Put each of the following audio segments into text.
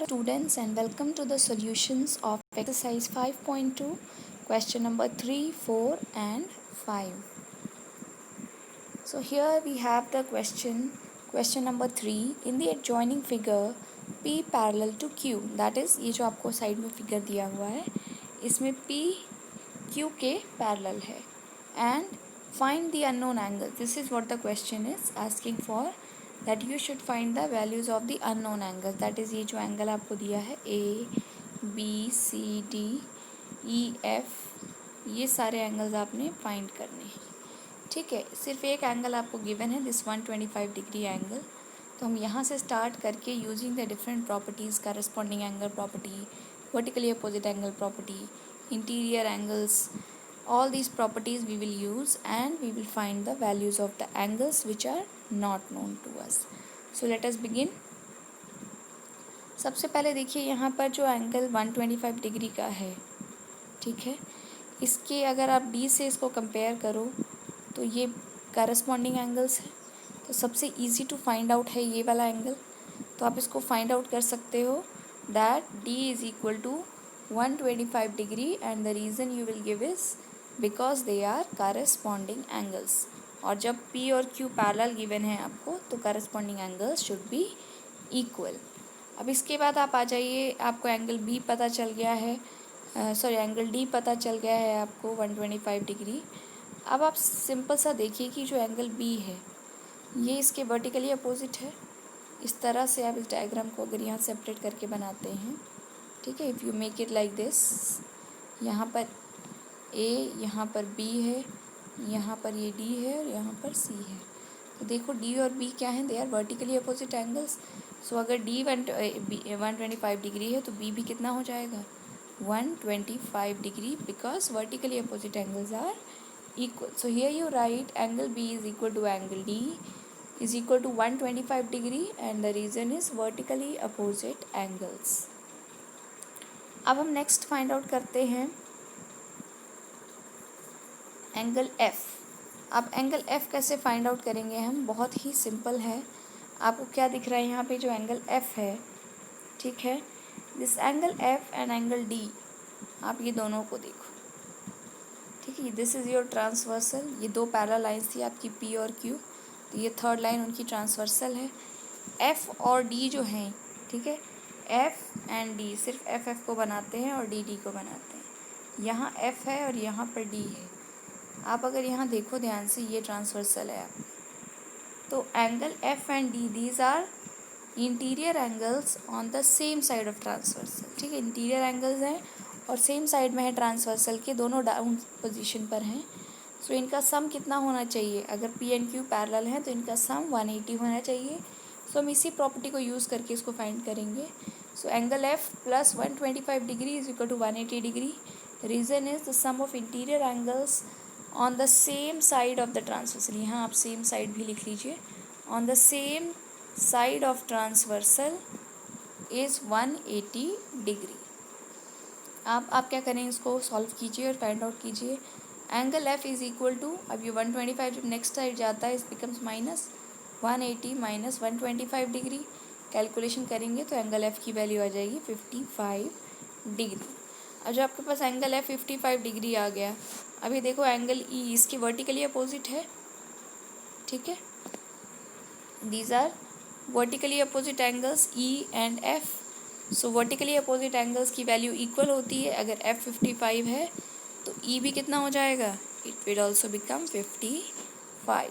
Students, and welcome to the solutions of exercise 5.2, question number 3, 4 and 5. So here we have the question number 3. In the adjoining figure, P parallel to Q, that is ये जो आपको side में figure दिया हुआ है इसमें P Q के parallel है and find the unknown angle. This is what the question is asking for, that you should find the values of the unknown angles. That is ये जो एंगल आपको दिया है A B C D E F, ये सारे angles आपने find करने हैं. ठीक है, सिर्फ एक एंगल आपको गिवन है, दिस 125 डिग्री एंगल. तो हम यहाँ से स्टार्ट करके using the different properties, corresponding angle property, vertically opposite angle property, interior angles, all these properties we will use and we will find the values of the angles which are not known to us. So let us begin. सबसे पहले देखिए यहाँ पर जो angle 125 degree का है, ठीक है, इसके अगर आप D से इसको कंपेयर करो तो ये करस्पॉन्डिंग एंगल्स है. तो सबसे इजी टू फाइंड आउट है ये वाला एंगल. तो आप इसको फाइंड आउट कर सकते हो that D is equal to 125 degree and the reason you will give is because they are corresponding angles. और जब P और Q पैरेलल गिवन है आपको तो corresponding angles should be equal. अब इसके बाद आप आ जाइए, आपको एंगल B पता चल गया है, एंगल D पता चल गया है आपको 125 डिग्री. अब आप सिंपल सा देखिए कि जो एंगल B है ये इसके वर्टिकली अपोजिट है. इस तरह से आप इस डायग्राम को अगर यहाँ सेपरेट करके बनाते हैं, ठीक है, if you make it like this, यहाँ पर A, यहाँ पर B है, यहाँ पर ये D है और यहाँ पर C है. तो देखो D और B क्या हैं, they are vertically opposite angles. So अगर D 125 डिग्री है तो B भी कितना हो जाएगा 125 degree, because vertically opposite angles are equal. So here you write angle B is equal to angle D is equal to 125 degree and the reason is vertically opposite angles. अब हम next find out करते हैं angle F. अब angle F कैसे find out करेंगे हम, बहुत ही simple है. आपको क्या दिख रहा है यहाँ पे, जो एंगल F है, ठीक है, this angle F and angle D, आप ये दोनों को देखो, ठीक है, दिस इज़ योर ट्रांसवर्सल. ये दो पैरेलल लाइन्स थी आपकी P और Q, तो ये थर्ड लाइन उनकी ट्रांसवर्सल है. F और D जो हैं, ठीक है, F एंड D सिर्फ F को बनाते हैं और D को बनाते हैं. यहाँ F है और यहाँ पर D है. आप अगर यहाँ देखो ध्यान से, ये ट्रांसवर्सल है आप, तो angle F and D these are interior angles on the same side of transversal. ठीक है, इंटीरियर एंगल्स हैं और सेम साइड में है ट्रांसवर्सल के, दोनों डाउन पोजीशन पर हैं. सो इनका सम कितना होना चाहिए, अगर P एंड Q पैरेलल हैं तो इनका सम 180 होना चाहिए. सो हम इसी प्रॉपर्टी को यूज़ करके इसको फाइंड करेंगे. So angle F plus 125 degree is equal to 180 degree. Reason is the sum of interior angles on the same side of the transversal. यहाँ आप सेम साइड भी लिख लीजिए. On the same side of transversal is 180 degree. आप क्या करें, इसको solve कीजिए और फाइंड आउट कीजिए. Angle F is equal to, अब ये 125 जब नेक्स्ट साइड जाता है, इस becomes minus 180 minus 125 degree. Calculation करेंगे तो एंगल F की वैल्यू आ जाएगी 55 डिग्री. अब जो आपके पास एंगल F 55 डिग्री आ गया, अभी देखो एंगल E इसके वर्टिकली अपोजिट है, ठीक है, these are vertically opposite angles E and F. So vertically opposite angles की वैल्यू इक्वल होती है. अगर F 55 है तो E भी कितना हो जाएगा, it will also become 55.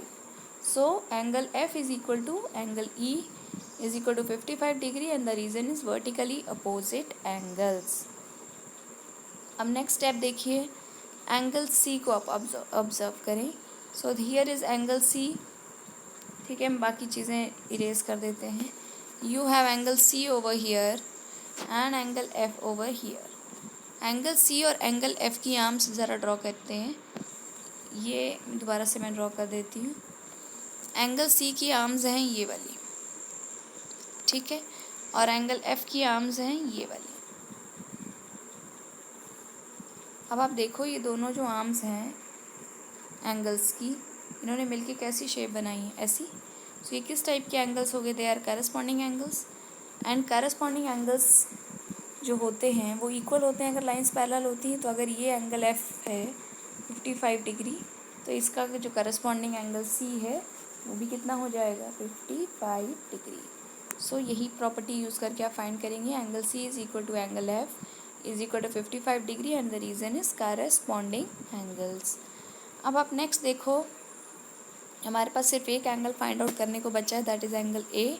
So angle F is equal to angle E is equal to 55 degree and the reason is vertically opposite angles. अब नेक्स्ट स्टेप देखिए, एंगल C को आप ऑब्जर्व करें. So here is angle C, ठीक है, हम बाकी चीज़ें इरेज कर देते हैं. You have angle C over here and angle F over here. Angle C और एंगल F की आर्म्स ज़रा ड्रॉ करते हैं. ये दोबारा से मैं ड्रॉ कर देती हूँ. एंगल C की आर्म्स हैं ये वाली, ठीक है, और एंगल F की आर्म्स हैं ये वाली. अब आप देखो ये दोनों जो आर्म्स हैं एंगल्स की, इन्होंने मिलके कैसी शेप बनाई है, ऐसी. सो ये किस टाइप के एंगल्स हो गए, they are corresponding angles. And corresponding angles जो होते हैं वो इक्वल होते हैं अगर लाइंस पैरेलल होती हैं। तो अगर ये एंगल एफ है 55 डिग्री, तो इसका जो करस्पॉन्डिंग एंगल सी है वो भी कितना हो जाएगा 55 डिग्री। सो यही प्रॉपर्टी यूज़ करके आप फाइंड करेंगे angle C is equal to angle F is equal to 55 degree and the reason is corresponding angles. अब आप नेक्स्ट देखो, हमारे पास सिर्फ एक एंगल फाइंड आउट करने को बचा है, दैट इज़ एंगल ए।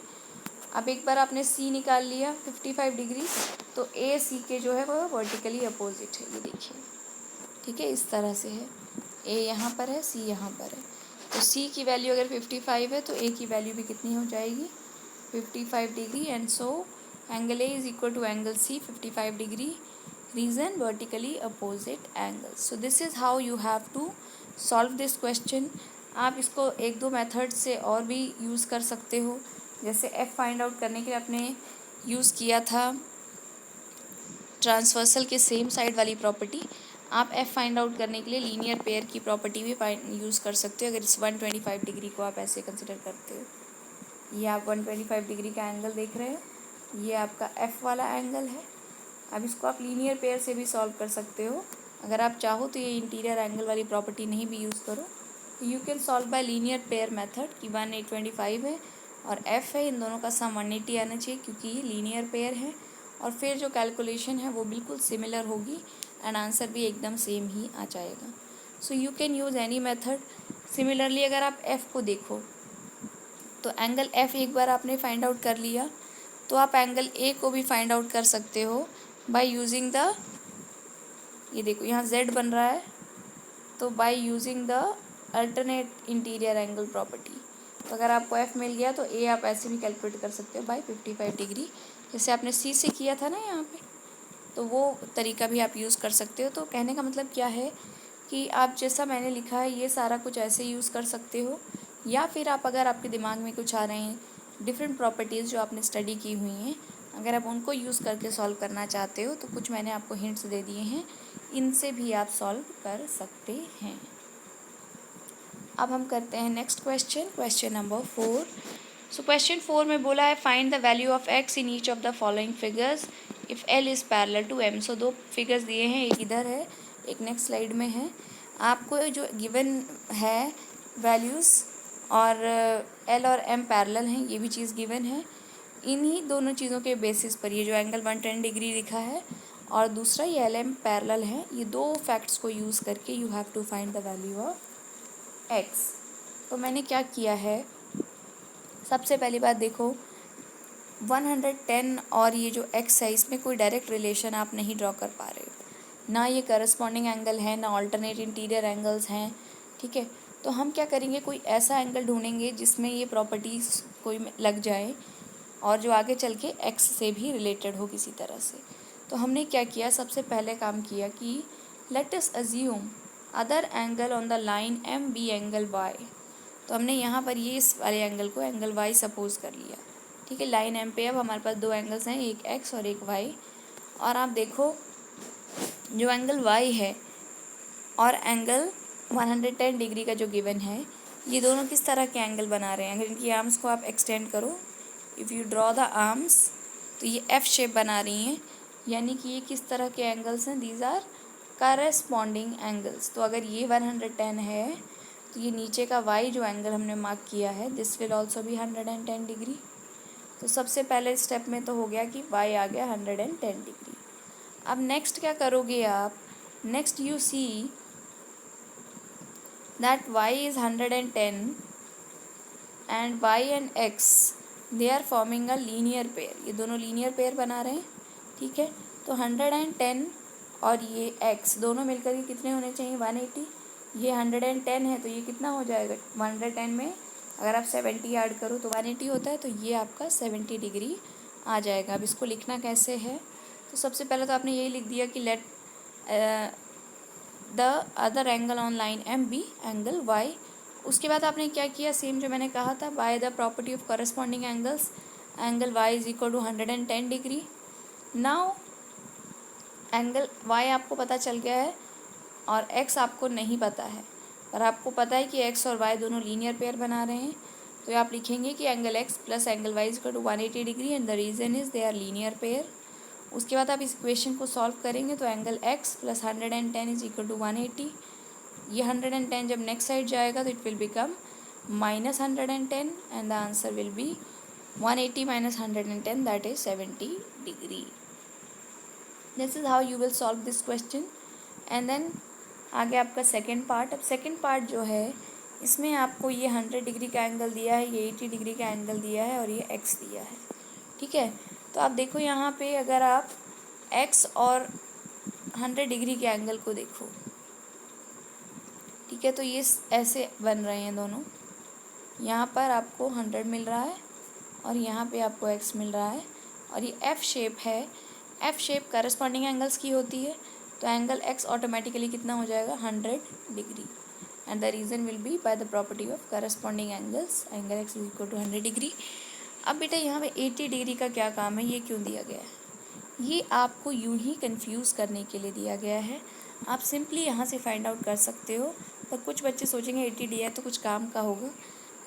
अब एक बार आपने सी निकाल लिया 55 डिग्री, तो ए सी के जो है वो वर्टिकली अपोजिट है, ये देखिए, ठीक है, इस तरह से है। ए यहाँ पर है, सी यहाँ पर है, तो सी की वैल्यू अगर 55 है तो ए की वैल्यू भी कितनी हो जाएगी 55 degree. And so angle A is equal to angle C 55 degree, reason vertically opposite angle. So this is how you have to solve this question. आप इसको एक दो मेथड से और भी यूज़ कर सकते हो, जैसे एफ फाइंड आउट करने के लिए आपने यूज़ किया था ट्रांसवर्सल के सेम साइड वाली प्रॉपर्टी, आप एफ फाइंड आउट करने के लिए लीनियर पेयर की प्रॉपर्टी भी यूज़ कर सकते हो, अगर इस 125 डिग्री को आप ऐसे कंसिडर करते हो। ये आप 125 डिग्री का एंगल देख रहे हो, ये आपका एफ वाला एंगल है। अब इसको आप लीनियर पेयर से भी सॉल्व कर सकते हो, अगर आप चाहो तो ये इंटीरियर एंगल वाली प्रॉपर्टी नहीं भी यूज़ करो, तो you can solve by linear pair method कि 125 है और एफ है, इन दोनों का सम 180 आना चाहिए क्योंकि ये लीनियर पेयर है, और फिर जो कैलकुलेशन है वो बिल्कुल सिमिलर होगी एंड आंसर भी एकदम सेम ही आ जाएगा। So you can use any method. Similarly अगर आप एफ़ को देखो तो एंगल एफ़ एक बार आपने फाइंड आउट कर लिया, तो आप एंगल ए को भी फाइंड आउट कर सकते हो बाय यूजिंग द, ये देखो यहाँ जेड बन रहा है, तो by using the alternate interior angle property. तो अगर आपको एफ मिल गया तो ए आप ऐसे भी कैलकुलेट कर सकते हो बाय 55 डिग्री, जैसे आपने सी से किया था ना यहाँ पे, तो वो तरीका भी आप यूज़ कर सकते हो। तो कहने का मतलब क्या है कि आप जैसा मैंने लिखा है ये सारा कुछ ऐसे यूज़ कर सकते हो, या फिर आप अगर आपके दिमाग में कुछ आ रहे हैं डिफरेंट प्रॉपर्टीज़ जो आपने स्टडी की हुई हैं, अगर आप उनको यूज़ करके सॉल्व करना चाहते हो तो कुछ मैंने आपको हिंट्स दे दिए हैं, इनसे भी आप सॉल्व कर सकते हैं। अब हम करते हैं next question, question number 4। So question 4 में बोला है find the value of X in each of the following figures if L is parallel to M. So दो फिगर्स दिए हैं, एक इधर है एक नेक्स्ट स्लाइड में है। आपको जो गिवन है वैल्यूज़ और एल और एम पैरेलल हैं, ये भी चीज़ गिवन है। इन्हीं दोनों चीज़ों के बेसिस पर ये जो एंगल 110 डिग्री लिखा है और दूसरा ये एल एम पैरेलल है, ये दो फैक्ट्स को यूज़ करके you have to find the value of X. तो मैंने क्या किया है, सबसे पहली बात देखो 110 और ये जो x है इसमें कोई डायरेक्ट रिलेशन आप नहीं ड्रॉ कर पा रहे हो, ना ये करस्पॉन्डिंग एंगल है ना ऑल्टरनेट इंटीरियर एंगल्स हैं, ठीक है। तो हम क्या करेंगे, कोई ऐसा एंगल ढूंढेंगे जिसमें ये प्रॉपर्टीज़ कोई लग जाए और जो आगे चल के x से भी रिलेटेड हो किसी तरह से। तो हमने क्या किया, सबसे पहले काम किया कि let us assume other angle on the line M be angle y। तो हमने यहाँ पर ये इस वाले एंगल को एंगल y सपोज कर लिया, ठीक है। लाइन एम पे अब हमारे पास दो एंगल्स हैं, एक x और एक y, और आप देखो जो एंगल y है और एंगल 110 डिग्री का जो गिवन है, ये दोनों किस तरह के एंगल बना रहे हैं। अगर इनकी आर्म्स को आप एक्सटेंड करो, if you draw the arms, तो ये एफ शेप बना रही हैं, यानी कि ये किस तरह के एंगल्स हैं, दीज आर करस्पॉन्डिंग एंगल्स। तो अगर ये 110 है तो ये नीचे का y जो एंगल हमने मार्क किया है दिस विल ऑल्सो भी 110 डिग्री। तो सबसे पहले स्टेप में तो हो गया कि y आ गया 110 डिग्री। अब नेक्स्ट क्या करोगे आप, next you see that y is 110 and y and x they are forming a linear pair, ये दोनों लीनियर पेयर बना रहे हैं, ठीक है। तो 110 और ये x दोनों मिलकर के कितने होने चाहिए 180, ये 110 है तो ये कितना हो जाएगा 110 में अगर आप 70 ऐड करो तो 180 होता है, तो ये आपका 70 डिग्री आ जाएगा। अब इसको लिखना कैसे है, तो सबसे पहले तो आपने यही लिख दिया कि let the other angle on line M be angle y। उसके बाद आपने क्या किया, सेम जो मैंने कहा था, by the property of corresponding angles angle y is equal to 110 degree. Now angle y आपको पता चल गया है और x आपको नहीं पता है, पर आपको पता है कि x और y दोनों लीनियर पेयर बना रहे हैं। तो आप लिखेंगे कि angle X plus angle Y is equal to 180 degree and the reason is they are linear pair. उसके बाद आप इस इक्वेशन को सॉल्व करेंगे तो angle X plus 110 is equal to 180। ये 110 जब नेक्स्ट साइड जाएगा तो it will become minus 110 and the answer will be 180 minus 110 that is 70 degree. This is how you will solve this question. And then आगे आपका second part. अब second part जो है इसमें आपको ये 100 डिग्री का एंगल दिया है, ये 80 डिग्री का एंगल दिया है और ये एक्स दिया है। ठीक है, तो आप देखो यहाँ पे अगर आप एक्स और 100 डिग्री के एंगल को देखो, ठीक है, तो ये ऐसे बन रहे हैं दोनों। यहाँ पर आपको 100 मिल रहा है और यहाँ पे आपको एक्स मिल रहा है और ये एफ़ शेप है। एफ़ शेप करस्पॉन्डिंग एंगल्स की होती है, तो एंगल एक्स ऑटोमेटिकली कितना हो जाएगा 100 degree and the reason will be by the property of corresponding angles angle X is equal to 100 degree. अब बेटा यहाँ पे 80 डिग्री का क्या काम है, ये क्यों दिया गया है? ये आपको यूं ही कंफ्यूज करने के लिए दिया गया है। आप सिंपली यहाँ से फाइंड आउट कर सकते हो, पर कुछ बच्चे सोचेंगे 80 दिया है तो कुछ काम का होगा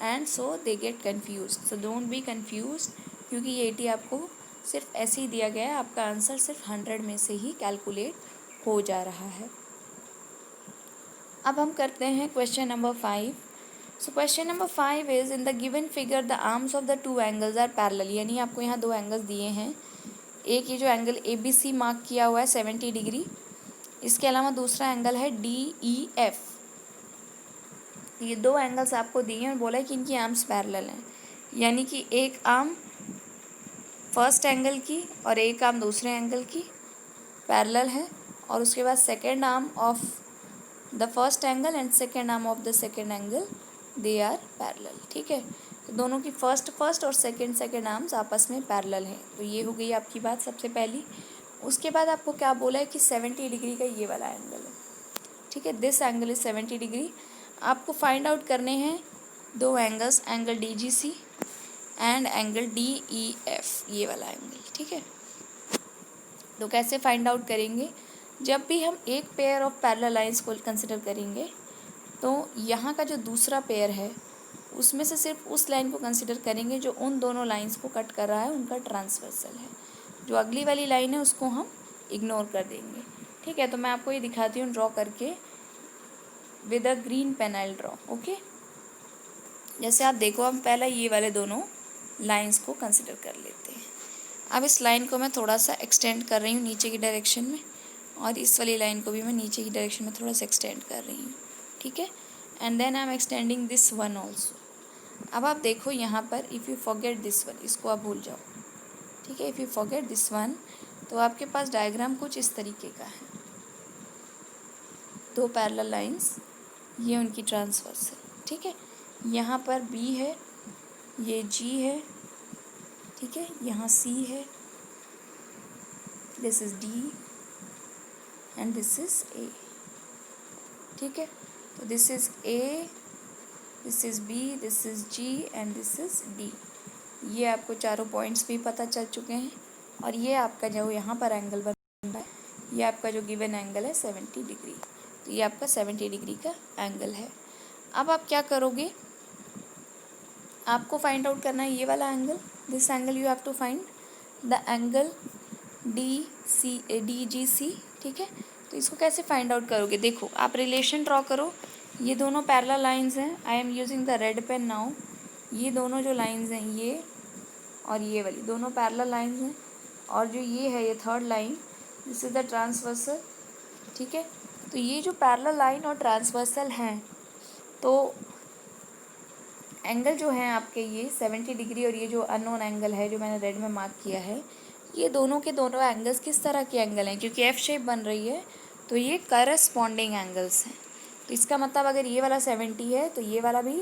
and so they get confuse. So don't be confuse, क्योंकि ये 80 आपको सिर्फ ऐसे ही दिया गया है, आपका आंसर सिर्फ 100 में से ही कैलकुलेट हो जा रहा है। अब हम करते हैं question number 5। So question number 5 is in the given figure the arms of the two angles are parallel, यानी आपको यहाँ दो एंगल्स दिए हैं। एक ये जो एंगल ABC मार्क किया हुआ है 70 डिग्री, इसके अलावा दूसरा एंगल है DEF। ये दो एंगल्स आपको दिए हैं और बोला है कि इनकी आर्म्स पैरेलल हैं, यानी कि एक आर्म फर्स्ट एंगल की और एक आर्म दूसरे एंगल की पैरेलल है, और उसके बाद second arm of the first angle and second arm of the second angle they are parallel. ठीक है, तो दोनों की फर्स्ट और सेकेंड आर्म्स आपस में पैरेलल हैं। तो ये हो गई आपकी बात सबसे पहली। उसके बाद आपको क्या बोला है कि 70 डिग्री का ये वाला एंगल है। ठीक है, दिस एंगल इज 70 डिग्री। आपको फाइंड आउट करने हैं दो angles, angle DGC and angle DEF, ये वाला एंगल। ठीक है, तो कैसे फाइंड आउट करेंगे? जब भी हम एक पेयर ऑफ पैरेलल लाइंस को कंसिडर करेंगे तो यहाँ का जो दूसरा पेयर है उसमें से सिर्फ उस लाइन को कंसिडर करेंगे जो उन दोनों लाइंस को कट कर रहा है, उनका ट्रांसवर्सल है। जो अगली वाली लाइन है उसको हम इग्नोर कर देंगे। ठीक है, तो मैं आपको ये दिखाती हूँ ड्रॉ करके with a green pen I draw. Okay, जैसे आप देखो, हम पहला ये वाले दोनों लाइंस को कंसिडर कर लेते हैं। अब इस लाइन को मैं थोड़ा सा एक्सटेंड कर रही हूँ नीचे की डायरेक्शन में, और इस वाली लाइन को भी मैं नीचे की डायरेक्शन में थोड़ा सा एक्सटेंड कर रही हूँ। ठीक है, and then I am extending this one also. अब आप देखो यहाँ पर, if you forget this one, इसको आप भूल जाओ। ठीक है, if you forget this one, तो आपके पास डायग्राम कुछ इस तरीके का है। दो पैरेलल लाइंस, ये उनकी ट्रांसवर्सल। ठीक है, यहाँ पर B है, ये G है। ठीक है, यहाँ C है, this is D and this is A। ठीक है, तो this is A, this is B, this is G and this is D। ये आपको चारों पॉइंट्स भी पता चल चुके हैं, और ये आपका जो यहाँ पर एंगल बन रहा है, ये आपका जो गिवन एंगल है 70 डिग्री। तो ये आपका 70 डिग्री का एंगल है। अब आप क्या करोगे, आपको फाइंड आउट करना है ये वाला angle, this angle you have to find the angle DGC। ठीक है, तो इसको कैसे फाइंड आउट करोगे? देखो, आप रिलेशन ड्रॉ करो। ये दोनों पैरेलल लाइंस हैं, I am using the red pen now. ये दोनों जो लाइंस हैं, ये और ये वाली दोनों पैरेलल लाइंस हैं, और जो ये है ये third line, this is the transversal. ठीक है, तो ये जो पैरेलल लाइन और ट्रांसवर्सल हैं, तो एंगल जो हैं आपके ये 70 डिग्री, और ये जो अननोन एंगल है जो मैंने रेड में मार्क किया है, ये दोनों के दोनों एंगल्स किस तरह के एंगल हैं? क्योंकि एफ शेप बन रही है तो ये करस्पॉन्डिंग एंगल्स हैं। तो इसका मतलब अगर ये वाला 70 है तो ये वाला भी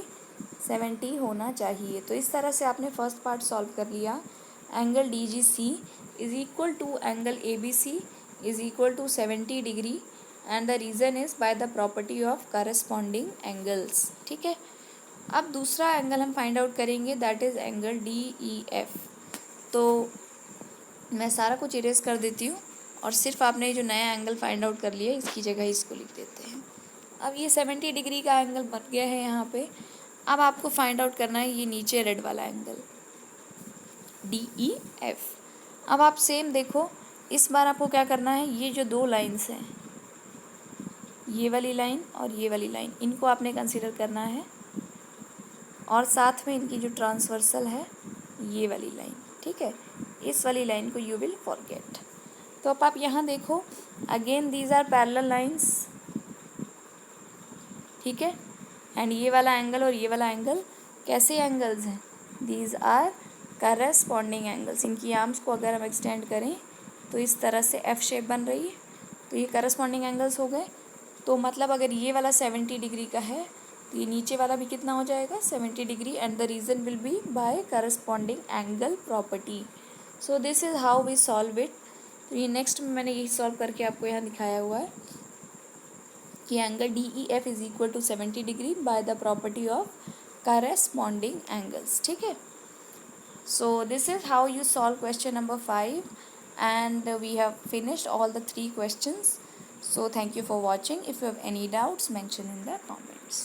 70 होना चाहिए। तो इस तरह से आपने फर्स्ट पार्ट सॉल्व कर लिया। Angle DGC is equal to angle ABC is equal to 70 degree and the reason is by the property of corresponding angles. ठीक है, अब दूसरा एंगल हम फाइंड आउट करेंगे, दैट इज़ एंगल DEF। तो मैं सारा कुछ इरेज कर देती हूँ और सिर्फ आपने जो नया एंगल फाइंड आउट कर लिया इसकी जगह इसको लिख देते हैं। अब ये 70 डिग्री का एंगल बन गया है यहाँ पे। अब आपको फाइंड आउट करना है ये नीचे रेड वाला एंगल DEF। अब आप सेम देखो, इस बार आपको क्या करना है, ये जो दो लाइंस हैं, ये वाली लाइन और ये वाली लाइन, इनको आपने कंसीडर करना है, और साथ में इनकी जो ट्रांसवर्सल है ये वाली लाइन, ठीक है, इस वाली लाइन को यू विल फॉरगेट। तो अब आप यहाँ देखो, again these are parallel lines, ठीक है, एंड ये वाला एंगल और ये वाला एंगल कैसे एंगल्स हैं, दीज आर करस्पॉन्डिंग एंगल्स। इनकी आर्म्स को अगर हम एक्सटेंड करें तो इस तरह से एफ शेप बन रही है, तो ये करस्पॉन्डिंग एंगल्स हो गए। तो मतलब अगर ये वाला 70 डिग्री का है तो ये नीचे वाला भी कितना हो जाएगा, 70 degree, and the reason will be by corresponding angle property. So this is how we solve it. तो ये नेक्स्ट में मैंने यही सॉल्व करके आपको यहाँ दिखाया हुआ है कि angle DEF is equal to 70 degree by the property of corresponding angles, ठीक है। So this is how you solve question number 5, and we have finished all the 3 questions. So thank you for watching. If you have any doubts, mention in the comments.